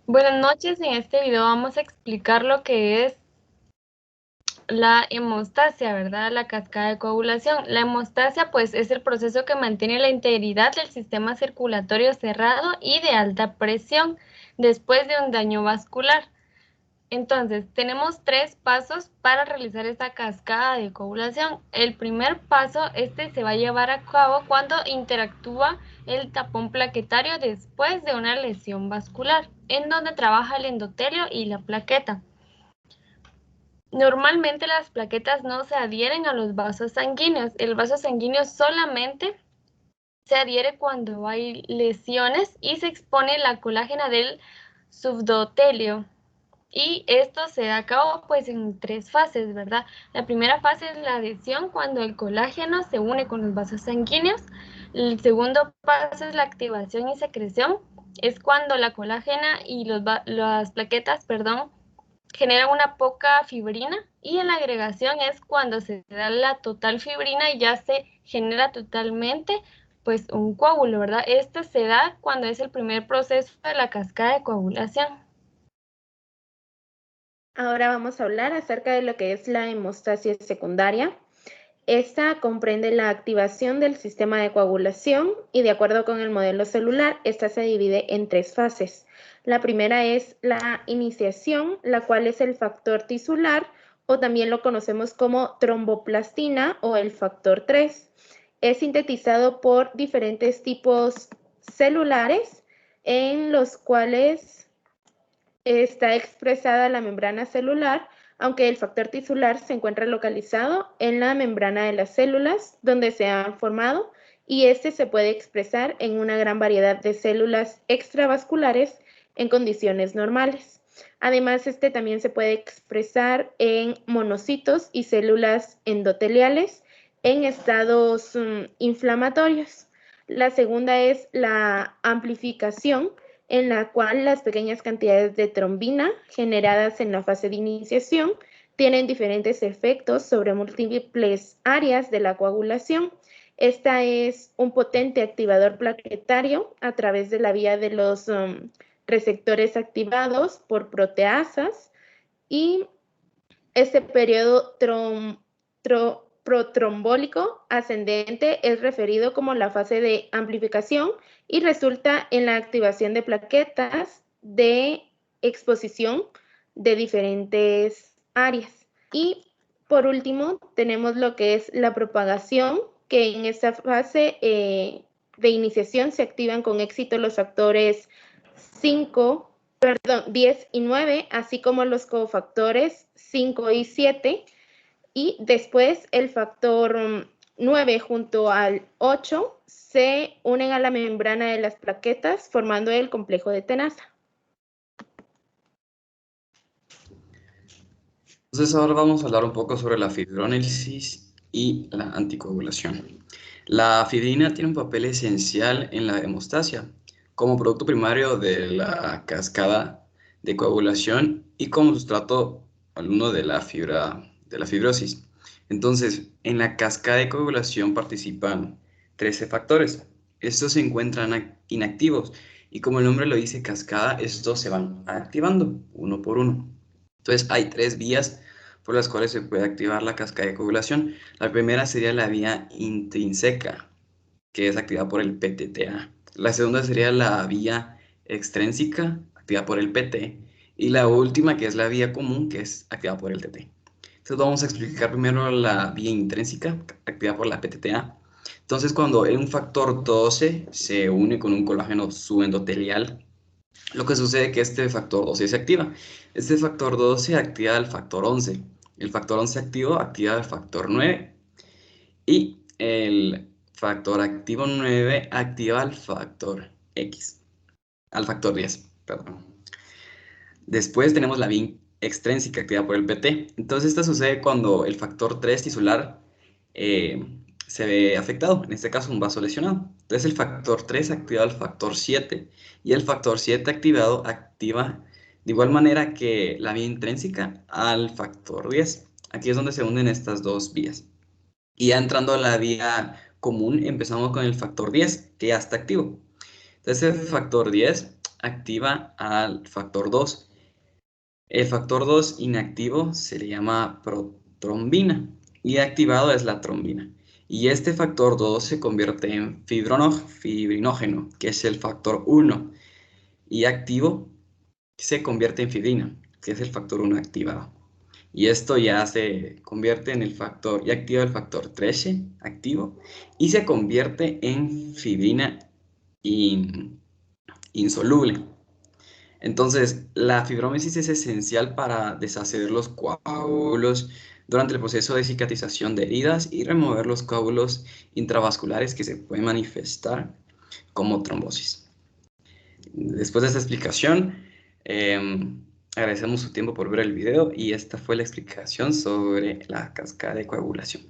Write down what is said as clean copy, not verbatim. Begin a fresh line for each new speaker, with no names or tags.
Buenas noches, en este video vamos a explicar lo que es la hemostasia, ¿verdad? La cascada de coagulación. La hemostasia pues es el proceso que mantiene la integridad del sistema circulatorio cerrado y de alta presión después de un daño vascular. Entonces, tenemos 3 pasos para realizar esta cascada de coagulación. El primer paso, se va a llevar a cabo cuando interactúa el tapón plaquetario después de una lesión vascular, en donde trabaja el endotelio y la plaqueta. Normalmente las plaquetas no se adhieren a los vasos sanguíneos. El vaso sanguíneo solamente se adhiere cuando hay lesiones y se expone la colágena del subdotelio. Y esto se da a cabo pues en 3 fases, ¿verdad? La primera fase es la adhesión, cuando el colágeno se une con los vasos sanguíneos. El segundo paso es la activación y secreción, es cuando la colágena y las plaquetas, perdón, generan una poca fibrina, y en la agregación es cuando se da la total fibrina y ya se genera totalmente pues un coágulo, ¿verdad? Este se da cuando es el primer proceso de la cascada de coagulación.
Ahora vamos a hablar acerca de lo que es la hemostasia secundaria. Esta comprende la activación del sistema de coagulación y, de acuerdo con el modelo celular, esta se divide en 3 fases. La primera es la iniciación, la cual es el factor tisular, o también lo conocemos como tromboplastina o el factor 3. Es sintetizado por diferentes tipos celulares en los cuales está expresada la membrana celular, aunque el factor tisular se encuentra localizado en la membrana de las células donde se han formado, y este se puede expresar en una gran variedad de células extravasculares en condiciones normales. Además, este también se puede expresar en monocitos y células endoteliales en estados inflamatorios. La segunda es la amplificación, en la cual las pequeñas cantidades de trombina generadas en la fase de iniciación tienen diferentes efectos sobre múltiples áreas de la coagulación. Esta es un potente activador plaquetario a través de la vía de los receptores activados por proteasas, y este periodo protrombólico ascendente es referido como la fase de amplificación y resulta en la activación de plaquetas de exposición de diferentes áreas. Y por último, tenemos lo que es la propagación, que en esta fase de iniciación se activan con éxito los factores 10 y 9, así como los cofactores 5 y 7, y después el factor 9 junto al 8 se unen a la membrana de las plaquetas formando el complejo de tenaza.
Entonces ahora vamos a hablar un poco sobre la fibrólisis y la anticoagulación. La fibrina tiene un papel esencial en la hemostasia como producto primario de la cascada de coagulación y como sustrato alumno de la fibrosis. Entonces, en la cascada de coagulación participan 13 factores. Estos se encuentran inactivos y, como el nombre lo dice, cascada, estos se van activando uno por uno. Entonces, hay 3 vías por las cuales se puede activar la cascada de coagulación. La primera sería la vía intrínseca, que es activada por el PTTA. La segunda sería la vía extrínseca, activada por el PT. Y la última, que es la vía común, que es activada por el TT. Entonces vamos a explicar primero la vía intrínseca, activada por la PTTA. Entonces, cuando un factor 12 se une con un colágeno subendotelial, lo que sucede es que este factor 12 se activa. Este factor 12 activa el factor 11. El factor 11 activa el factor 9. Y el factor activo 9 activa al factor X. Al factor 10, perdón. Después tenemos la vía extrínseca activada por el PT. Entonces, esta sucede cuando el factor 3 tisular se ve afectado, en este caso un vaso lesionado. Entonces, el factor 3 activa al factor 7 y el factor 7 activado activa de igual manera que la vía intrínseca al factor 10. Aquí es donde se unen estas dos vías. Y ya entrando a la vía común, empezamos con el factor 10, que ya está activo. Entonces, el factor 10 activa al factor 2. El factor 2 inactivo se le llama protrombina y activado es la trombina. Y este factor 2 se convierte en fibrinógeno, que es el factor 1. Y activo se convierte en fibrina, que es el factor 1 activado. Y esto ya se convierte en el factor, y activa el factor 13 activo, y se convierte en fibrina insoluble. Entonces, la fibrómesis es esencial para deshacer los coágulos durante el proceso de cicatrización de heridas y remover los coágulos intravasculares que se pueden manifestar como trombosis. Después de esta explicación, agradecemos su tiempo por ver el video y esta fue la explicación sobre la cascada de coagulación.